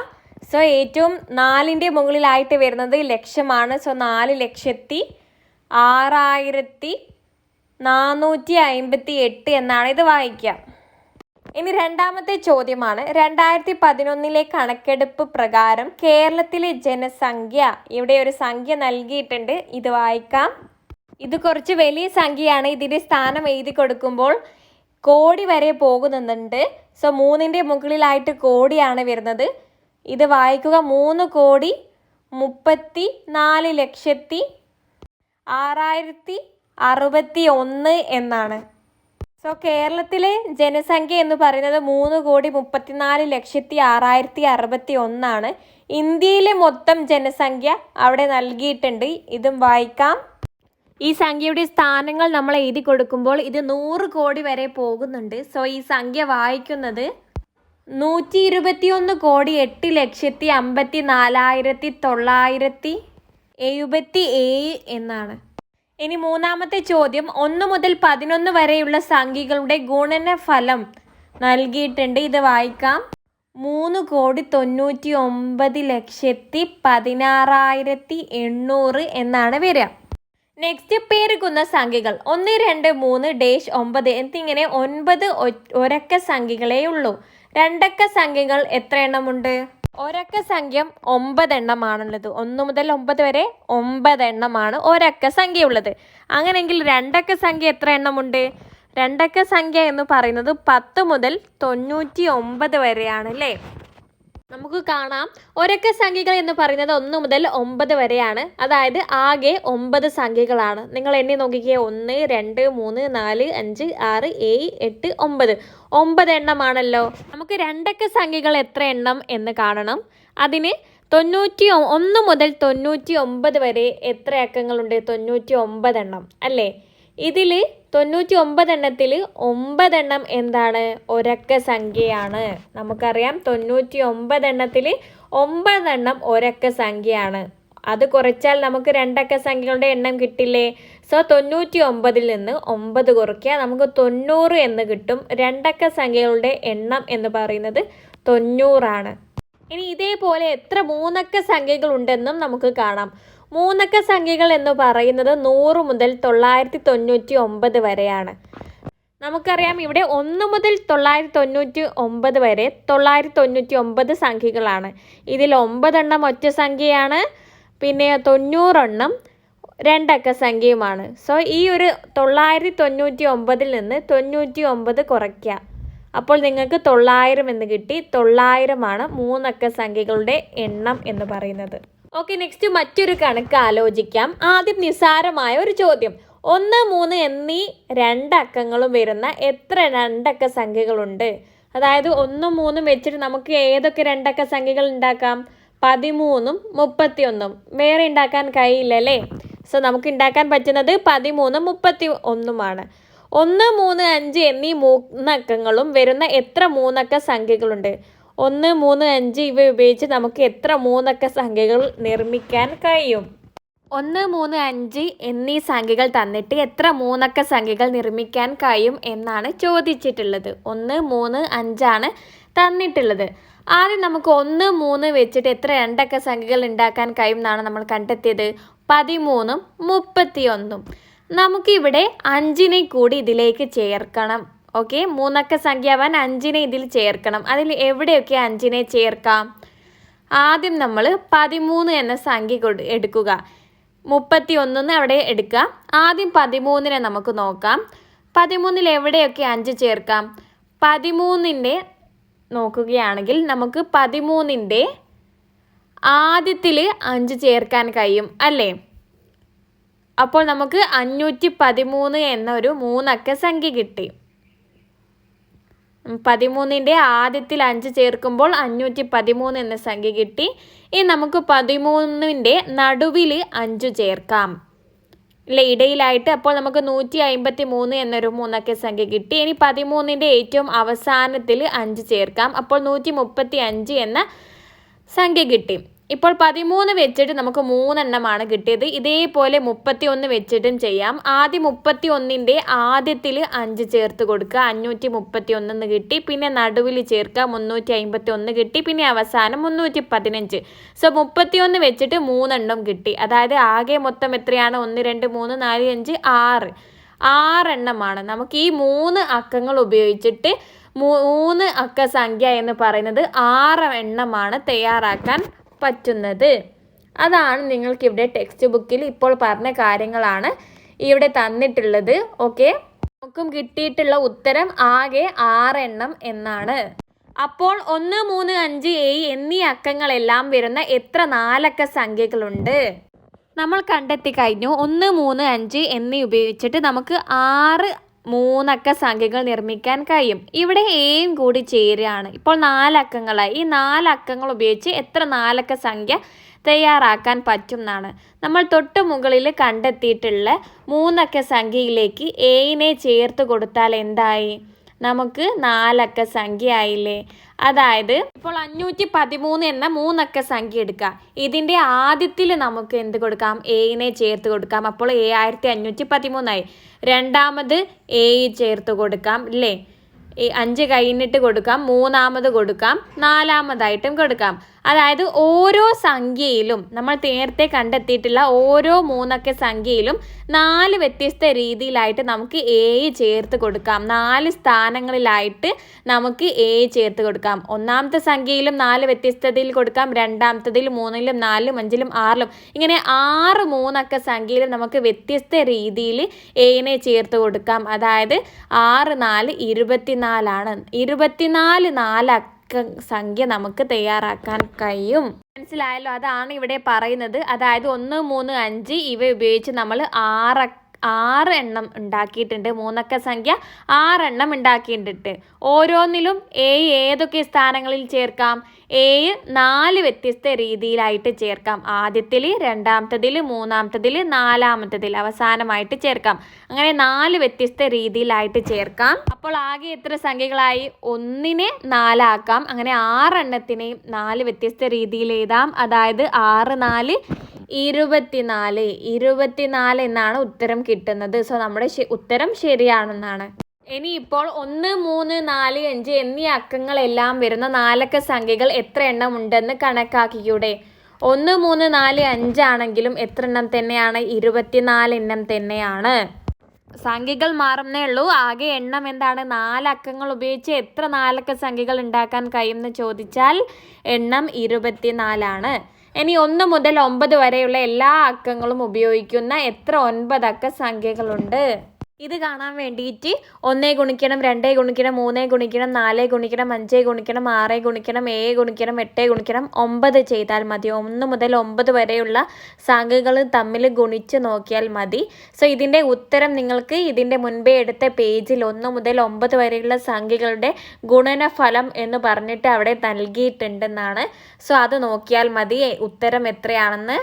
സോ ഏറ്റവും 4ൻ്റെ മുകളിലായിട്ട് വരുന്നത് ലക്ഷമാണ്. സോ 4,06,458 എന്നാണ് ഇത് വായിക്കുക. ഇനി രണ്ടാമത്തെ ചോദ്യമാണ്. 2011 കണക്കെടുപ്പ് പ്രകാരം കേരളത്തിലെ ജനസംഖ്യ. ഇവിടെ ഒരു സംഖ്യ നൽകിയിട്ടുണ്ട്. ഇത് വായിക്കാം. ഇത് കുറച്ച് വലിയ സംഖ്യയാണ്. ഇതിൻ്റെ സ്ഥാനം എഴുതി കൊടുക്കുമ്പോൾ കോടി വരെ പോകുന്നുണ്ട്. സോ 3ൻ്റെ മുകളിലായിട്ട് കോടിയാണ് വരുന്നത്. ഇത് വായിക്കുക. 3,34,661 എന്നാണ്. സോ കേരളത്തിലെ ജനസംഖ്യ എന്ന് പറയുന്നത് 3,34,06,61 ആണ്. ഇന്ത്യയിലെ മൊത്തം ജനസംഖ്യ അവിടെ നൽകിയിട്ടുണ്ട്. ഇതും വായിക്കാം. ഈ സംഖ്യയുടെ സ്ഥാനങ്ങൾ നമ്മൾ എഴുതി കൊടുക്കുമ്പോൾ ഇത് 100 കോടി വരെ പോകുന്നുണ്ട്. സോ ഈ സംഖ്യ വായിക്കുന്നത് 121,08,54,977 എന്നാണ്. ഇനി മൂന്നാമത്തെ ചോദ്യം 1 മുതൽ 11 വരെയുള്ള സംഖ്യകളുടെ ഗുണനഫലം നൽകിയിട്ടുണ്ട്. ഇത് വായിക്കാം. 3,99,16,800 എന്നാണ് വരിക. നെക്സ്റ്റ് പെരുകുന്ന സംഖ്യകൾ 1, 2, 3, 9 എന്നിങ്ങനെ 9 ഒരക്ക സംഖ്യകളേ ഉള്ളൂ. രണ്ടക്ക സംഖ്യകൾ എത്ര എണ്ണമുണ്ട്? ഒരക്ക സംഖ്യ 9 എണ്ണമാണുള്ളത്. 1 മുതൽ 9 വരെ 9 എണ്ണമാണ് ഒരക്ക സംഖ്യ ഉള്ളത്. അങ്ങനെയെങ്കിൽ രണ്ടക്ക സംഖ്യ എത്ര എണ്ണമുണ്ട്? രണ്ടക്ക സംഖ്യ എന്ന് പറയുന്നത് 10 മുതൽ 99 വരെയാണ് അല്ലേ? നമുക്ക് കാണാം ഒരക്ക സംഖ്യകൾ എന്ന് പറയുന്നത് 1 മുതൽ 9 വരെയാണ്. അതായത് ആകെ 9 സംഖ്യകളാണ്. നിങ്ങൾ എണ്ണി നോക്കിക്കേ. 1, 2, 3, 4, 5, 6, 7, 8, 9 9 എണ്ണമാണല്ലോ. നമുക്ക് രണ്ടക്ക സംഖ്യകൾ എത്ര എണ്ണം എന്ന് കാണണം. അതിന് 1 മുതൽ 99 വരെ എത്ര അക്കങ്ങളുണ്ട്? 99 എണ്ണം അല്ലേ? ഇതിൽ 99 എണ്ണത്തിൽ 9 എണ്ണം എന്താണ്? ഒരക്ക സംഖ്യയാണ്. നമുക്കറിയാം 99 എണ്ണത്തിൽ 9 എണ്ണം ഒരക്ക സംഖ്യയാണ്. അത് കുറച്ചാൽ നമുക്ക് രണ്ടക്ക സംഖ്യകളുടെ എണ്ണം കിട്ടില്ലേ? സോ 99 നിന്ന് 9 കുറയ്ക്കുക, നമുക്ക് 90 എന്ന് കിട്ടും. രണ്ടക്ക സംഖ്യകളുടെ എണ്ണം എന്ന് പറയുന്നത് 90 ആണ്. ഇനി ഇതേപോലെ എത്ര മൂന്നക്ക സംഖ്യകൾ ഉണ്ടെന്നും നമുക്ക് കാണാം. മൂന്നക്ക സംഖ്യകൾ എന്ന് പറയുന്നത് 100 മുതൽ 999 വരെയാണ്. നമുക്കറിയാം ഇവിടെ 1 മുതൽ 999 വരെ 999 സംഖ്യകളാണ്. ഇതിൽ 9 എണ്ണം ഒറ്റ സംഖ്യയാണ്, പിന്നെ 90 എണ്ണം രണ്ടക്ക സംഖ്യയുമാണ്. സോ ഈ ഒരു 999 നിന്ന് 99 കുറയ്ക്കുക. അപ്പോൾ നിങ്ങൾക്ക് 900 എന്ന് കിട്ടി. 900 ആണ് മൂന്നക്ക സംഖ്യകളുടെ എണ്ണം എന്ന് പറയുന്നത്. ഓക്കെ, നെക്സ്റ്റ് മറ്റൊരു കണക്ക് ആലോചിക്കാം. ആദ്യം നിസ്സാരമായ ഒരു ചോദ്യം. 1, 3 എന്നീ രണ്ടക്കങ്ങളും വരുന്ന എത്ര രണ്ടക്ക സംഖ്യകളുണ്ട്? അതായത് 1, 3 വെച്ചിട്ട് നമുക്ക് ഏതൊക്കെ രണ്ടക്ക സംഖ്യകൾ ഉണ്ടാക്കാം? 13ഉം 31ഉം. വേറെ ഉണ്ടാക്കാൻ കഴിയില്ലല്ലേ? സോ നമുക്ക് ഉണ്ടാക്കാൻ പറ്റുന്നത് 13ഉം 31ഉമാണ്. 1, 3, 5 എന്നീ മൂന്നക്കങ്ങളും വരുന്ന എത്ര മൂന്നക്ക സംഖ്യകളുണ്ട്? 1, 3, 5 ഇവ ഉപയോഗിച്ച് നമുക്ക് എത്ര മൂന്നക്ക സംഖ്യകൾ നിർമ്മിക്കാൻ കഴിയും? 1, 3, 5 എന്നീ സംഖ്യകൾ തന്നിട്ട് എത്ര മൂന്നക്ക സംഖ്യകൾ നിർമ്മിക്കാൻ കഴിയും എന്നാണ് ചോദിച്ചിട്ടുള്ളത്. 1, 3, 5 ആണ് തന്നിട്ടുള്ളത്. ആദ്യം നമുക്ക് 1, 3 വെച്ചിട്ട് എത്ര രണ്ടക്ക സംഖ്യകൾ ഉണ്ടാക്കാൻ കഴിയും എന്നാണ് നമ്മൾ കണ്ടെത്തിയത്. 13ഉം 31ഉം. നമുക്കിവിടെ 5നെ കൂടി ഇതിലേക്ക് ചേർക്കണം. ഓക്കെ, മൂന്നക്ക സംഖ്യ ആവാൻ 5നെ ഇതിൽ ചേർക്കണം. അതിൽ എവിടെയൊക്കെ 5നെ ചേർക്കാം? ആദ്യം നമ്മൾ 13 എന്ന സംഖ്യ എടുക്കുക. 31 അവിടെ എടുക്കുക. ആദ്യം 13നെ നമുക്ക് നോക്കാം. 13ൽ എവിടെയൊക്കെ 5 ചേർക്കാം? 13ൻ്റെ നോക്കുകയാണെങ്കിൽ നമുക്ക് 13ൻ്റെ ആദ്യത്തിൽ 5 ചേർക്കാൻ കഴിയും അല്ലേ? അപ്പോൾ നമുക്ക് 513 എന്നൊരു മൂന്നക്ക സംഖ്യ കിട്ടി. 13ൻ്റെ ആദ്യത്തിൽ 5 ചേർക്കുമ്പോൾ 513 എന്ന സംഖ്യ കിട്ടി. ഇനി നമുക്ക് 13ൻ്റെ നടുവിൽ 5 ചേർക്കാം അല്ലേ, ഇടയിലായിട്ട്. അപ്പോൾ നമുക്ക് 153 എന്നൊരു മൂന്നക്ക സംഖ്യ കിട്ടി. ഇനി 13ൻ്റെ ഏറ്റവും അവസാനത്തിൽ 5 ചേർക്കാം. അപ്പോൾ 135 എന്ന സംഖ്യ കിട്ടി. ഇപ്പോൾ 13 വെച്ചിട്ട് നമുക്ക് 3 എണ്ണമാണ് കിട്ടിയത്. ഇതേപോലെ 31 വെച്ചിട്ടും ചെയ്യാം. ആദ്യം 31ൻ്റെ ആദ്യത്തിൽ 5 ചേർത്ത് കൊടുക്കുക, 531 എന്ന് കിട്ടി. പിന്നെ നടുവിൽ ചേർക്കുക, 351 കിട്ടി. പിന്നെ അവസാനം 315. സോ 31 വെച്ചിട്ട് 3 എണ്ണം കിട്ടി. അതായത് ആകെ മൊത്തം എത്രയാണ്? 1, 2, 3, 4, 5, 6 എണ്ണമാണ്. നമുക്ക് ഈ 3 അക്കങ്ങൾ ഉപയോഗിച്ചിട്ട് 3 അക്ക സംഖ്യ എന്ന് പറയുന്നത് 6 എണ്ണമാണ് തയ്യാറാക്കാൻ പറ്റുന്നത്. അതാണ് നിങ്ങൾക്കിവിടെ ടെക്സ്റ്റ് ബുക്കിൽ ഇപ്പോൾ പറഞ്ഞ കാര്യങ്ങളാണ് ഇവിടെ തന്നിട്ടുള്ളത്. ഓക്കെ, നമുക്കും കിട്ടിയിട്ടുള്ള ഉത്തരം ആകെ 6 എണ്ണം എന്നാണ്. അപ്പോൾ 1, 3, 5, 7 എന്നീ അക്കങ്ങളെല്ലാം വരുന്ന എത്ര നാലക്ക സംഖ്യകളുണ്ട്? നമ്മൾ കണ്ടെത്തി കഴിഞ്ഞു. 1, 3, 5 എന്നീ ഉപയോഗിച്ചിട്ട് നമുക്ക് 6 മൂന്നക്ക സംഖ്യകൾ നിർമ്മിക്കാൻ കഴിയും. ഇവിടെ എയും കൂടി ചേരുകയാണ്. ഇപ്പോൾ 4 അക്കങ്ങളായി. ഈ 4 അക്കങ്ങൾ ഉപയോഗിച്ച് എത്ര നാലക്ക സംഖ്യ തയ്യാറാക്കാൻ പറ്റും എന്നാണ് നമ്മൾ തൊട്ട് മുകളിൽ കണ്ടെത്തിയിട്ടുള്ള മൂന്നക്ക സംഖ്യയിലേക്ക് എയിനെ ചേർത്ത് കൊടുത്താൽ എന്തായി? നമുക്ക് 4 അക്ക സംഖ്യ ആയില്ലേ. അതായത് ഇപ്പോൾ 513 എന്ന 3 അക്ക സംഖ്യ എടുക്കുക. ഇതിൻ്റെ ആദ്യത്തിൽ നമുക്ക് എന്ത് കൊടുക്കാം? എനെ ചേർത്ത് കൊടുക്കാം. അപ്പോൾ 7513 ആയി. രണ്ടാമത് എ ചേർത്ത് കൊടുക്കാം അല്ലേ. 5 കഴിഞ്ഞിട്ട് കൊടുക്കാം, മൂന്നാമത് കൊടുക്കാം, നാലാമതായിട്ടും കൊടുക്കാം. അതായത് ഓരോ സംഖ്യയിലും നമ്മൾ നേരത്തെ കണ്ടെത്തിയിട്ടുള്ള ഓരോ 3 അക്ക സംഖ്യയിലും 4 വ്യത്യസ്ത രീതിയിലായിട്ട് നമുക്ക് എ ചേർത്ത് കൊടുക്കാം. 4 സ്ഥാനങ്ങളിലായിട്ട് നമുക്ക് എ ചേർത്ത് കൊടുക്കാം. ഒന്നാമത്തെ സംഖ്യയിലും 4 വ്യത്യസ്തതയിൽ കൊടുക്കാം, രണ്ടാമത്തതിൽ 3ലും 4ലും 5ലും 6ലും ഇങ്ങനെ 6 3 അക്ക സംഖ്യയിലും നമുക്ക് വ്യത്യസ്ത രീതിയിൽ എനെ ചേർത്ത് കൊടുക്കാം. അതായത് 6 4 24 ആണ്. 24 4 അക്ക സംഖ്യ നമുക്ക് തയ്യാറാക്കാൻ കഴിയും. മനസ്സിലായല്ലോ? അതാണ് ഇവിടെ പറയുന്നത്. അതായത് 1 3 5 ഇവ ഉപയോഗിച്ച് നമ്മൾ 6 എണ്ണം ഉണ്ടാക്കിയിട്ടുണ്ട്. 3 അക്ക സംഖ്യ 6 എണ്ണം ഉണ്ടാക്കിയിട്ടുണ്ട്. ഓരോന്നിലും എ ഏതൊക്കെ സ്ഥാനങ്ങളിൽ ചേർക്കാം? എ 4 വ്യത്യസ്ത രീതിയിലായിട്ട് ചേർക്കാം. ആദ്യത്തിൽ, രണ്ടാമത്തതിൽ, മൂന്നാമത്തതിൽ, നാലാമത്തതിൽ, അവസാനമായിട്ട് ചേർക്കാം. അങ്ങനെ 4 വ്യത്യസ്ത രീതിയിലായിട്ട് ചേർക്കാം. അപ്പോൾ ആകെ എത്ര സംഖ്യകളായി? 1നെ 4 ആക്കാം. അങ്ങനെ 6 എണ്ണത്തിനെയും 4 വ്യത്യസ്ത രീതിയിൽ എഴുതാം. അതായത് 6 4 24 എന്നാണ് ഉത്തരം കിട്ടുന്നത്. സോ നമ്മുടെ ഉത്തരം ശരിയാണെന്നാണ്. ഇനിയിപ്പോൾ 1 3 4 5 എന്നീ അക്കങ്ങളെല്ലാം വരുന്ന 4 അക്ക സംഖ്യകൾ എത്ര എണ്ണം ഉണ്ടെന്ന് കണക്കാക്കിക്കൂടെ? 1 3 4 5 ആണെങ്കിലും എത്ര എണ്ണം തന്നെയാണ്? 24 എണ്ണം തന്നെയാണ്. സംഖ്യകൾ മാറുന്നേ ഉള്ളൂ. ആകെ എണ്ണം എന്താണ്? 4 അക്കങ്ങൾ ഉപയോഗിച്ച് എത്ര 4 അക്ക സംഖ്യകൾ ഉണ്ടാക്കാൻ കഴിയുമെന്ന് ചോദിച്ചാൽ എണ്ണം 24 ആണ്. ഇനി 1 മുതൽ 9 വരെയുള്ള എല്ലാ അക്കങ്ങളും ഉപയോഗിക്കുന്ന എത്ര 9 അക്ക സംഖ്യകളുണ്ട്? ഇത് കാണാൻ വേണ്ടിയിട്ട് 1 ഗുണിക്കണം 2 ഗുണിക്കണം 3 ഗുണിക്കണം 4 ഗുണിക്കണം 5 ഗുണിക്കണം 6 ഗുണിക്കണം 7 ഗുണിക്കണം 8 ഗുണിക്കണം 9 ചെയ്താൽ മതി. 1 മുതൽ 9 വരെയുള്ള സംഖ്യകൾ തമ്മിൽ ഗുണിച്ച് നോക്കിയാൽ മതി. സോ ഇതിൻ്റെ ഉത്തരം നിങ്ങൾക്ക് ഇതിൻ്റെ മുൻപേ എടുത്ത പേജിൽ 1 മുതൽ 9 വരെയുള്ള സംഖ്യകളുടെ ഗുണനഫലം എന്ന് പറഞ്ഞിട്ട് അവിടെ നൽകിയിട്ടുണ്ടെന്നാണ്. സോ അത് നോക്കിയാൽ മതി ഉത്തരം എത്രയാണെന്ന്.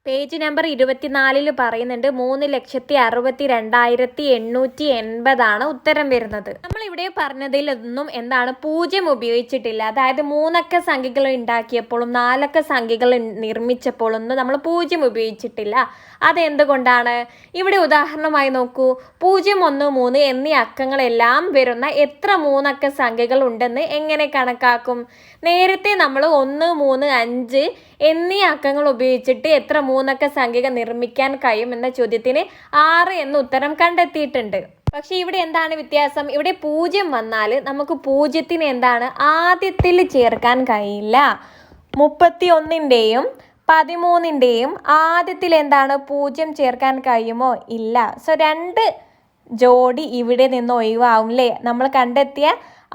പേജ് നമ്പർ 24 പറയുന്നുണ്ട് 3,62,880 ഉത്തരം വരുന്നത്. നമ്മൾ ഇവിടെ പറഞ്ഞതിലൊന്നും എന്താണ്? 0 ഉപയോഗിച്ചിട്ടില്ല. അതായത് 3 അക്ക സംഖ്യകൾ ഉണ്ടാക്കിയപ്പോഴും 4 അക്ക സംഖ്യകൾ നിർമ്മിച്ചപ്പോഴൊന്നും നമ്മൾ 0 ഉപയോഗിച്ചിട്ടില്ല. അതെന്തുകൊണ്ടാണ്? ഇവിടെ ഉദാഹരണമായി നോക്കൂ. 0 1 3 എന്നീ അക്കങ്ങളെല്ലാം വരുന്ന എത്ര 3 അക്ക സംഖ്യകൾ ഉണ്ടെന്ന് എങ്ങനെ കണക്കാക്കും? നേരത്തെ നമ്മൾ 1 3 5 എന്നീ അക്കങ്ങൾ ഉപയോഗിച്ചിട്ട് എത്ര 3 അക്ക സംഖ്യകൾ നിർമ്മിക്കാൻ കഴിയും എന്ന ചോദ്യത്തിന് 6 എന്ന ഉത്തരം കണ്ടെത്തിയിട്ടുണ്ട്. പക്ഷെ ഇവിടെ എന്താണ് വ്യത്യാസം? ഇവിടെ 0 വന്നാൽ നമുക്ക് 0ത്തിന് എന്താണ് ആദ്യത്തിൽ ചേർക്കാൻ കഴിയില്ല. 31ൻ്റെയും 13ൻ്റെയും ആദ്യത്തിൽ എന്താണ് 0 ചേർക്കാൻ കഴിയുമോ? ഇല്ല. സോ 2 ജോഡി ഇവിടെ നിന്ന് ഒഴിവാവും അല്ലേ. നമ്മൾ കണ്ടെത്തിയ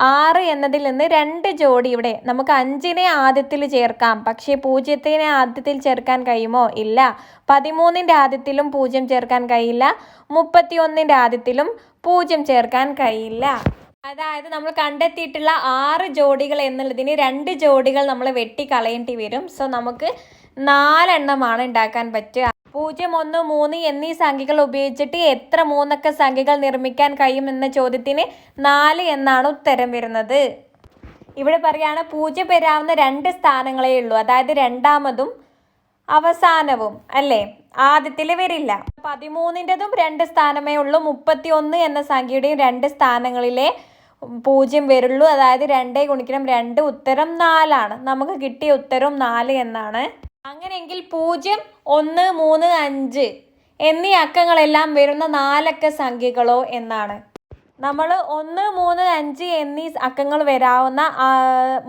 6 എന്നതിൽ നിന്ന് 2 ജോഡി ഇവിടെ. നമുക്ക് 5നെ ആദ്യത്തിൽ ചേർക്കാം, പക്ഷേ 0നെ ആദ്യത്തിൽ ചേർക്കാൻ കഴിയുമോ? ഇല്ല. 13ൻ്റെ ആദ്യത്തിലും 0 ചേർക്കാൻ കഴിയില്ല. 31ൻ്റെ ആദ്യത്തിലും 0 ചേർക്കാൻ കഴിയില്ല. അതായത് നമ്മൾ കണ്ടെത്തിയിട്ടുള്ള 6 ജോഡികൾ എന്നുള്ളതിന് 2 ജോഡികൾ നമ്മൾ വെട്ടിക്കളയേണ്ടി വരും. സോ നമുക്ക് 4 എണ്ണമാണ് ഉണ്ടാക്കാൻ പറ്റുക. 0 1 3 എന്നീ സംഖ്യകൾ ഉപയോഗിച്ചിട്ട് എത്ര 3 അക്ക സംഖ്യകൾ നിർമ്മിക്കാൻ കഴിയും എന്ന ചോദ്യത്തിന് 4 എന്നാണ് ഉത്തരം വരുന്നത്. ഇവിടെ പറയാണ് 0 വരാവുന്ന 2 സ്ഥാനങ്ങളേ ഉള്ളൂ. അതായത് രണ്ടാമതും അവസാനവും അല്ലേ, ആദ്യത്തിൽ വരില്ല. 13ൻ്റെതും 2 സ്ഥാനമേ ഉള്ളൂ. 31 എന്ന സംഖ്യയുടെയും 2 സ്ഥാനങ്ങളിലെ 0 വരുള്ളൂ. അതായത് 2 ഗുണിക്കണം 2 ഉത്തരം 4 ആണ്. നമുക്ക് കിട്ടിയ ഉത്തരം 4 എന്നാണ്. അങ്ങനെയെങ്കിൽ 0 1 3 5 എന്നീ അക്കങ്ങളെല്ലാം വരുന്ന 4 അക്ക സംഖ്യകളോ എന്നാണ്. നമ്മൾ 1 3 5 എന്നീ അക്കങ്ങൾ വരാവുന്ന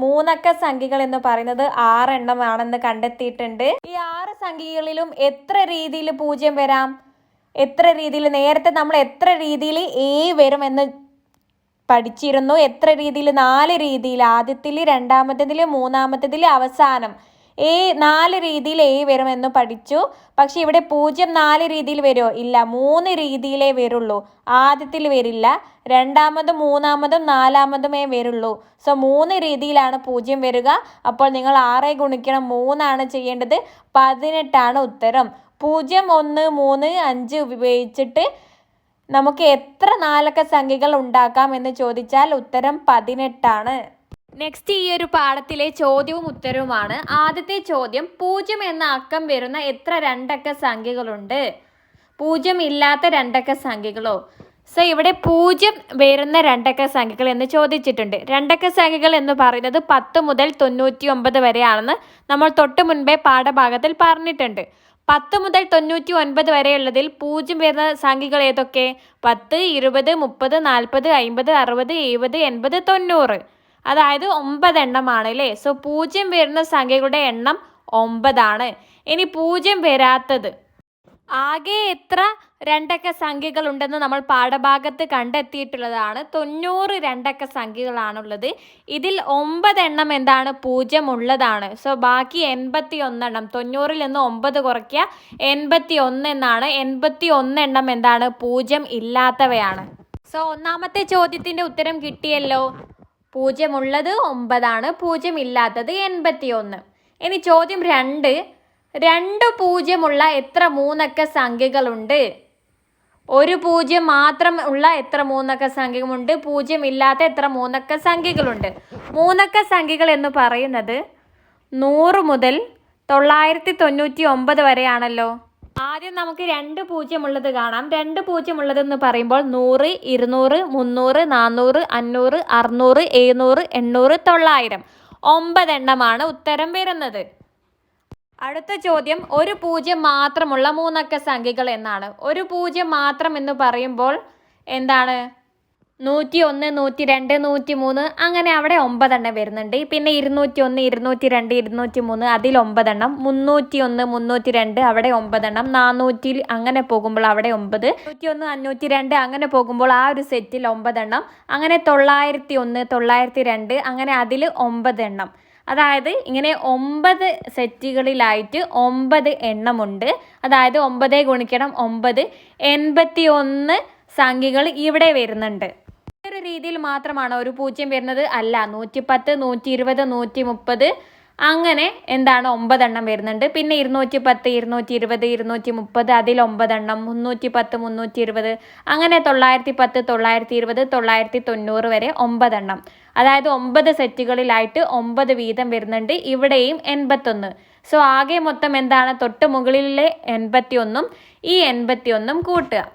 3 അക്ക സംഖ്യകൾ എന്ന് പറയുന്നത് 6 എണ്ണമാണെന്ന് കണ്ടെത്തിയിട്ടുണ്ട്. ഈ 6 സംഖ്യകളിലും എത്ര രീതിയിൽ 0 വരാം? എത്ര രീതിയിൽ? നേരത്തെ നമ്മൾ എത്ര രീതിയിൽ എ വരും എന്ന് പഠിച്ചിരുന്നു. എത്ര രീതിയിൽ? 4 രീതിയിൽ. ആദ്യത്തിൽ, രണ്ടാമത്തതിൽ, മൂന്നാമത്തതിൽ, അവസാനം 4 രീതിയിൽ എ വരുമെന്ന് പഠിച്ചു. പക്ഷെ ഇവിടെ 0 4 രീതിയിൽ വരുമോ? ഇല്ല. 3 രീതിയിലേ വരുള്ളൂ. ആദ്യത്തിൽ വരില്ല, രണ്ടാമതും മൂന്നാമതും നാലാമതുമേ വരുള്ളൂ. സോ 3 രീതിയിലാണ് 0 വരിക. അപ്പോൾ നിങ്ങൾ 6 ഗുണിക്കണം 3 ആണ് ചെയ്യേണ്ടത്. 18 ആണ് ഉത്തരം. 0 1 3 5 ഉപയോഗിച്ചിട്ട് നമുക്ക് എത്ര നാലക്ക സംഖ്യകൾ ഉണ്ടാക്കാം എന്ന് ചോദിച്ചാൽ ഉത്തരം 18 ആണ്. നെക്സ്റ്റ് ഈ ഒരു പാഠത്തിലെ ചോദ്യവും ഉത്തരവുമാണ്. ആദ്യത്തെ ചോദ്യം, 0 എന്ന അക്കം വരുന്ന എത്ര രണ്ടക്ക സംഖ്യകളുണ്ട്? 0 ഇല്ലാത്ത രണ്ടക്ക സംഖ്യകളോ? സോ ഇവിടെ 0 വരുന്ന രണ്ടക്ക സംഖ്യകൾ എന്ന് ചോദിച്ചിട്ടുണ്ട്. രണ്ടക്ക സംഖ്യകൾ എന്ന് പറയുന്നത് 10 മുതൽ 99 വരെയാണെന്ന് നമ്മൾ തൊട്ട് മുൻപേ പാഠഭാഗത്തിൽ പറഞ്ഞിട്ടുണ്ട്. 10 മുതൽ 99 വരെയുള്ളതിൽ 0 വരുന്ന സംഖ്യകൾ ഏതൊക്കെ? 10, 20, 30, 40, 50, 60, 70, 80, 90. അതായത് 9 എണ്ണമാണ് അല്ലേ. സോ 0 വരുന്ന സംഖ്യകളുടെ എണ്ണം 9 ആണ്. ഇനി 0 വരാത്തത്, ആകെ എത്ര രണ്ടക്ക സംഖ്യകൾ ഉണ്ടെന്ന് നമ്മൾ പാഠഭാഗത്ത് കണ്ടെത്തിയിട്ടുള്ളതാണ്. 90 രണ്ടക്ക സംഖ്യകളാണുള്ളത്. ഇതിൽ 9 എണ്ണം എന്താണ്? 0 ഉള്ളതാണ്. സോ ബാക്കി 81 എണ്ണം, 90-ൽ നിന്ന് 9 കുറയ്ക്കുക, 81 എന്നാണ്. 81 എണ്ണം എന്താണ്? 0 ഇല്ലാത്തവയാണ്. സോ ഒന്നാമത്തെ ചോദ്യത്തിന്റെ ഉത്തരം കിട്ടിയല്ലോ. 0 ഉള്ളത് 9 ആണ്, 0 ഇല്ലാത്തത് 81. ഇനി ചോദ്യം 2, 2 0 ഉള്ള എത്ര മൂന്നക്ക സംഖ്യകളുണ്ട്? 1 0 മാത്രം ഉള്ള എത്ര മൂന്നക്ക സംഖ്യകളുണ്ട്? 0 ഇല്ലാത്ത എത്ര മൂന്നക്ക സംഖ്യകളുണ്ട്? മൂന്നക്ക സംഖ്യകൾ എന്ന് പറയുന്നത് 100 മുതൽ 999 വരെയാണല്ലോ. ആദ്യം നമുക്ക് 2 0 ഉള്ളത് കാണാം. 2 0 ഉള്ളതെന്ന് പറയുമ്പോൾ 100, 200, 300, 400, 500, 600, 700, 800, 900. 9 എണ്ണമാണ് ഉത്തരം വരുന്നത്. അടുത്ത ചോദ്യം, 1 0 മാത്രമുള്ള മൂന്നക്ക സംഖ്യകൾ എന്നാണ്. 1 0 മാത്രം എന്ന് പറയുമ്പോൾ എന്താണ്? 101, 102, 103, അങ്ങനെ അവിടെ 9 എണ്ണം വരുന്നുണ്ട്. പിന്നെ 201, 202, 203, അതിൽ 9 എണ്ണം. 301, 302, അവിടെ 9 എണ്ണം. 400 അങ്ങനെ പോകുമ്പോൾ അവിടെ 9. 501, 502 അങ്ങനെ പോകുമ്പോൾ ആ ഒരു സെറ്റിൽ 9 എണ്ണം. അങ്ങനെ 901, 902, അങ്ങനെ അതിൽ 9 എണ്ണം. അതായത് ഇങ്ങനെ 9 സെറ്റുകളിലായിട്ട് 9 എണ്ണമുണ്ട്. അതായത് 9 ഗുണിക്കണം 9, 81 സംഖ്യകൾ ഇവിടെ വരുന്നുണ്ട്. ഈ ഒരു രീതിയിൽ മാത്രമാണോ 1 0 വരുന്നത്? അല്ല. 110, 120, 130 അങ്ങനെ എന്താണ് 9 എണ്ണം വരുന്നുണ്ട്. പിന്നെ 210, 220, 230, അതിൽ 9 എണ്ണം. 310, 320, അങ്ങനെ 910, 920, 990 വരെ 9 എണ്ണം. അതായത് 9 സെറ്റുകളിലായിട്ട് 9 വീതം വരുന്നുണ്ട്. ഇവിടെയും 81. സോ ആകെ മൊത്തം എന്താണ്? തൊട്ട് മുകളിലെ 81 ഈ 81 കൂട്ടുക.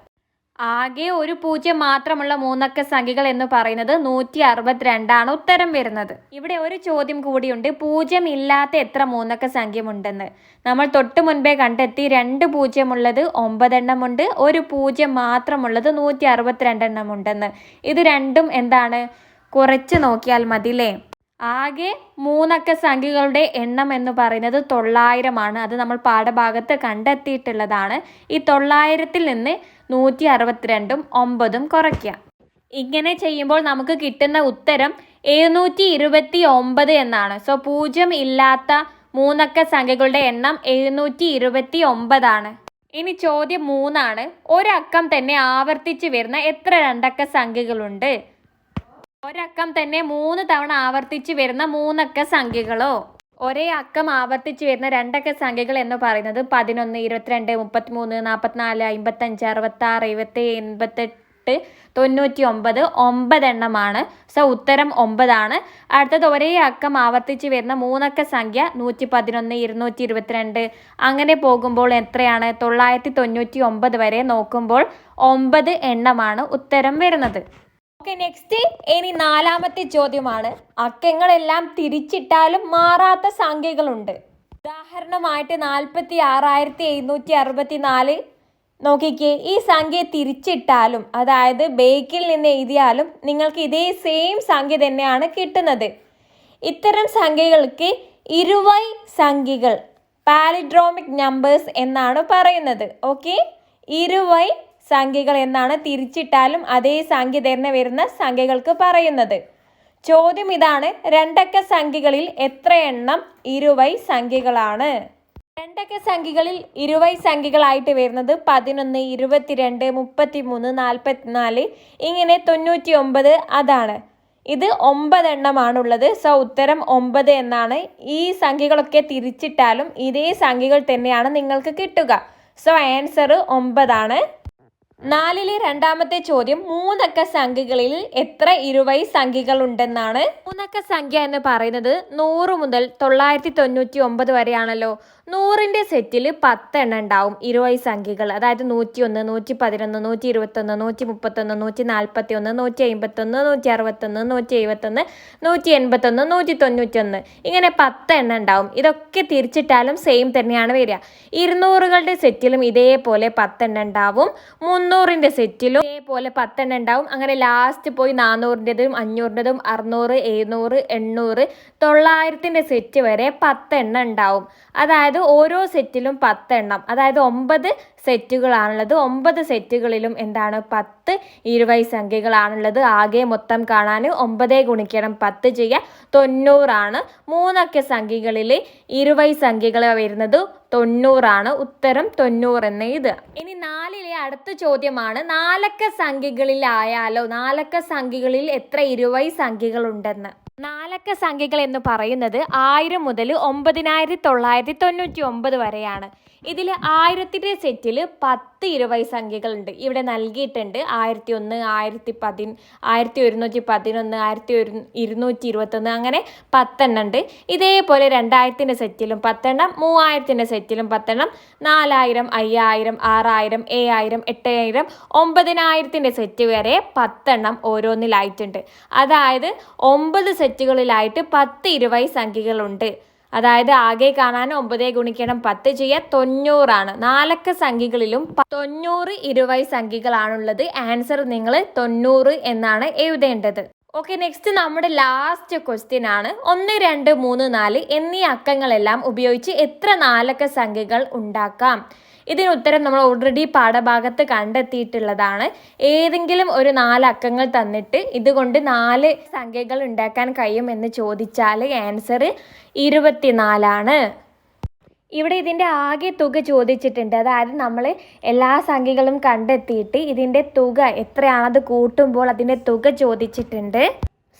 ആകെ 1 0 മാത്രമുള്ള മൂന്നക്ക സംഖ്യകൾ എന്ന് പറയുന്നത് 162 ആണ് ഉത്തരം വരുന്നത്. ഇവിടെ ഒരു ചോദ്യം കൂടിയുണ്ട്, 0 ഇല്ലാത്ത എത്ര മൂന്നക്ക സംഖ്യമുണ്ടെന്ന്. നമ്മൾ തൊട്ട് മുൻപേ കണ്ടെത്തി. 2 0 ഉള്ളത് 9 എണ്ണമുണ്ട്, 1 0 മാത്രമുള്ളത് 162 എണ്ണമുണ്ടെന്ന്. ഇത് രണ്ടും എന്താണ്? കുറച്ച് നോക്കിയാൽ മതില്ലേ. ആകെ മൂന്നക്ക സംഖ്യകളുടെ എണ്ണം എന്ന് പറയുന്നത് 900 ആണ്. അത് നമ്മൾ പാഠഭാഗത്ത് കണ്ടെത്തിയിട്ടുള്ളതാണ്. ഈ 900-ൽ നിന്ന് 162ഉം 9ഉം കുറയ്ക്കുക. ഇങ്ങനെ ചെയ്യുമ്പോൾ നമുക്ക് കിട്ടുന്ന ഉത്തരം 729 എന്നാണ്. സോ 0 ഇല്ലാത്ത മൂന്നക്ക സംഖ്യകളുടെ എണ്ണം 729 ആണ്. ഇനി ചോദ്യം 3 ആണ്. ഒരക്കം തന്നെ ആവർത്തിച്ച് വരുന്ന എത്ര രണ്ടക്ക സംഖ്യകളുണ്ട്? ഒരക്കം തന്നെ 3 തവണ ആവർത്തിച്ച് വരുന്ന മൂന്നക്ക സംഖ്യകളോ? ഒരേ അക്കം ആവർത്തിച്ച് വരുന്ന രണ്ടക്ക സംഖ്യകൾ എന്ന് പറയുന്നത് 11, 22, 33, 44, 55, 66, 77, 88, 99, 9 എണ്ണമാണ്. സോ ഉത്തരം 9 ആണ്. അടുത്തത് ഒരേ അക്കം ആവർത്തിച്ച് വരുന്ന മൂന്നക്ക സംഖ്യ 111, 222, അങ്ങനെ പോകുമ്പോൾ എത്രയാണ്? 999 വരെ നോക്കുമ്പോൾ 9 എണ്ണമാണ് ഉത്തരം വരുന്നത്. ഓക്കെ, നെക്സ്റ്റ് ഇനി 4ാമത്തെ ചോദ്യമാണ്. അക്കങ്ങളെല്ലാം തിരിച്ചിട്ടാലും മാറാത്ത സംഖ്യകളുണ്ട്. ഉദാഹരണമായിട്ട് 46,764 നോക്കിക്കേ. ഈ സംഖ്യ തിരിച്ചിട്ടാലും, അതായത് ബേക്കിൽ നിന്ന് എഴുതിയാലും നിങ്ങൾക്ക് ഇതേ സെയിം സംഖ്യ തന്നെയാണ് കിട്ടുന്നത്. ഇത്തരം സംഖ്യകൾക്ക് ഇരുവൈ സംഖ്യകൾ, പാലിഡ്രോമിക് നമ്പേഴ്സ് എന്നാണ് പറയുന്നത്. ഓക്കെ, ഇരുവൈ സംഖ്യകൾ എന്നാണ് തിരിച്ചിട്ടാലും അതേ സംഖ്യ തന്നെ വരുന്ന സംഖ്യകൾക്ക് പറയുന്നത്. ചോദ്യം ഇതാണ്, രണ്ടക്ക സംഖ്യകളിൽ എത്ര എണ്ണം ഇരുവൈ സംഖ്യകളാണ്? രണ്ടക്ക സംഖ്യകളിൽ ഇരുവൈ സംഖ്യകളായിട്ട് വരുന്നത് 11, 22, 33, 44, ഇങ്ങനെ 99 അതാണ്. ഇത് 9 എണ്ണമാണുള്ളത്. സോ ഉത്തരം 9 എന്നാണ്. ഈ സംഖ്യകളൊക്കെ തിരിച്ചിട്ടാലും ഇതേ സംഖ്യകൾ തന്നെയാണ് നിങ്ങൾക്ക് കിട്ടുക. സോ ആൻസർ 9 ആണ്. 4-ലെ രണ്ടാമത്തെ ചോദ്യം 3 അക്ക സംഖ്യകളിൽ എത്ര ഇരുവഴി സംഖ്യകൾ ഉണ്ടെന്നാണ്. 3 അക്ക സംഖ്യ എന്ന് പറയുന്നത് 100 മുതൽ 999 വരെയാണല്ലോ. 100ന്റെ സെറ്റിൽ 10 എണ്ണം ഉണ്ടാവും ഇരുവഴി സംഖ്യകൾ. അതായത് 101, 111, 121, 131, 141, 151, 161, 171, 181, 191 ഇങ്ങനെ 10 എണ്ണം ഉണ്ടാവും. ഇതൊക്കെ തിരിച്ചിട്ടാലും സെയിം തന്നെയാണ് വരിക. 200കളുടെ സെറ്റിലും ഇതേപോലെ 10 എണ്ണം ഉണ്ടാവും. 300ന്റെ സെറ്റിലും ഇതേപോലെ 10 എണ്ണം ഉണ്ടാവും. അങ്ങനെ ലാസ്റ്റ് പോയി 400ൻ്റെതും 500ൻ്റെതും 600, 700, 800, 900ന്റെ സെറ്റ് വരെ 10 എണ്ണം ഉണ്ടാവും. അതായത് ഓരോ സെറ്റിലും 10 എണ്ണം. അതായത് 9 സെറ്റുകളാണുള്ളത്. 9 സെറ്റുകളിലും എന്താണ് 10 ഇരുവഴി സംഖ്യകളാണുള്ളത്. ആകെ മൊത്തം കാണാൻ 9 ഗുണിക്കണം 10 ചെയ്യുക 90 ആണ്. 3 അക്ക സംഖ്യകളിൽ ഇരുവഴി സംഖ്യകൾ വരുന്നത് 90 ആണ്. ഉത്തരം 90 എന്ന് ഇത്. ഇനി 4-ലെ അടുത്ത ചോദ്യമാണ് 4 അക്ക സംഖ്യകളിലായാലോ 4 അക്ക സംഖ്യകളിൽ എത്ര ഇരുവഴി സംഖ്യകൾ ഉണ്ടെന്ന്. 4 അക്ക സംഖ്യകൾ എന്ന് പറയുന്നത് 1000 മുതൽ 9999 വരെയാണ്. ഇതിൽ 1000ന്റെ സെറ്റിൽ 10 ഇരുവഴി സംഖ്യകളുണ്ട്. ഇവിടെ നൽകിയിട്ടുണ്ട് 1001, 1010, 1111, 1221 അങ്ങനെ 10 എണ്ണം ഉണ്ട്. ഇതേപോലെ 2000ന്റെ സെറ്റിലും 10 എണ്ണം, 3000ന്റെ സെറ്റിലും 10 എണ്ണം, 4000, 5000, 6000, 7000, 8000, 9000ന്റെ സെറ്റ് വരെ 10 എണ്ണം ഓരോന്നിലായിട്ടുണ്ട്. അതായത് 9 സെറ്റുകളിലായിട്ട് 10 ഇരുവഴി സംഖ്യകളുണ്ട്. അതായത് ആകെ കാണാൻ 9 ഗുണിക്കണം 10 ചെയ്യുക 90 ആണ്. 4 അക്ക സംഖ്യകളിലും 90 ഇരുവഴി സംഖ്യകളാണുള്ളത്. ആൻസർ നിങ്ങൾ 90 എന്നാണ് എഴുതേണ്ടത്. ഓക്കെ, നെക്സ്റ്റ് നമ്മുടെ ലാസ്റ്റ് ക്വസ്റ്റ്യൻ ആണ്. 1, 2, 3, 4 എന്നീ അക്കങ്ങളെല്ലാം ഉപയോഗിച്ച് എത്ര 4 അക്ക സംഖ്യകൾ ഉണ്ടാക്കാം? ഇതിന് ഉത്തരം നമ്മൾ ഓൾറെഡി പാഠഭാഗത്ത് കണ്ടെത്തിയിട്ടുള്ളതാണ്. ഏതെങ്കിലും ഒരു 4 അക്കങ്ങൾ തന്നിട്ട് ഇതുകൊണ്ട് 4 സംഖ്യകൾ ഉണ്ടാക്കാൻ കഴിയും എന്ന് ചോദിച്ചാൽ ആൻസർ 24 ആണ്. ഇവിടെ ഇതിൻ്റെ ആകെ തുക ചോദിച്ചിട്ടുണ്ട്. അതായത് നമ്മൾ എല്ലാ സംഖ്യകളും കണ്ടെത്തിയിട്ട് ഇതിൻ്റെ തുക എത്രയാണത് കൂട്ടുമ്പോൾ അതിൻ്റെ തുക ചോദിച്ചിട്ടുണ്ട്.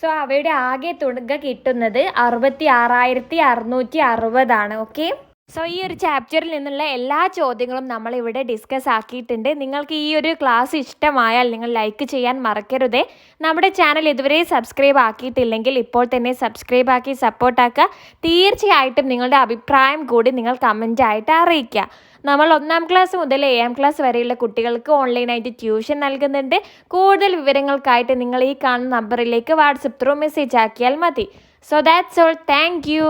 സോ അവയുടെ ആകെ തുക കിട്ടുന്നത് 66,660 ആണ്. ഓക്കെ, സോ ഈ ഒരു ചാപ്റ്ററിൽ നിന്നുള്ള എല്ലാ ചോദ്യങ്ങളും നമ്മൾ ഇവിടെ ഡിസ്കസ് ആക്കിയിട്ടുണ്ട്. നിങ്ങൾക്ക് ഈ ഒരു ക്ലാസ് ഇഷ്ടമായാൽ നിങ്ങൾ ലൈക്ക് ചെയ്യാൻ മറക്കരുതേ. നമ്മുടെ ചാനൽ ഇതുവരെ സബ്സ്ക്രൈബ് ആക്കിയിട്ടില്ലെങ്കിൽ ഇപ്പോൾ തന്നെ സബ്സ്ക്രൈബ് ആക്കി സപ്പോർട്ടാക്കുക. തീർച്ചയായിട്ടും നിങ്ങളുടെ അഭിപ്രായം കൂടി നിങ്ങൾ കമൻറ്റായിട്ട് അറിയിക്കുക. നമ്മൾ 1-ാം ക്ലാസ് മുതൽ 7-ാം ക്ലാസ് വരെയുള്ള കുട്ടികൾക്ക് ഓൺലൈനായിട്ട് ട്യൂഷൻ നൽകുന്നുണ്ട്. കൂടുതൽ വിവരങ്ങൾക്കായിട്ട് നിങ്ങൾ ഈ കാണുന്ന നമ്പറിലേക്ക് വാട്സപ്പ് ത്രൂ മെസ്സേജ് ആക്കിയാൽ മതി. So that's all. Thank you.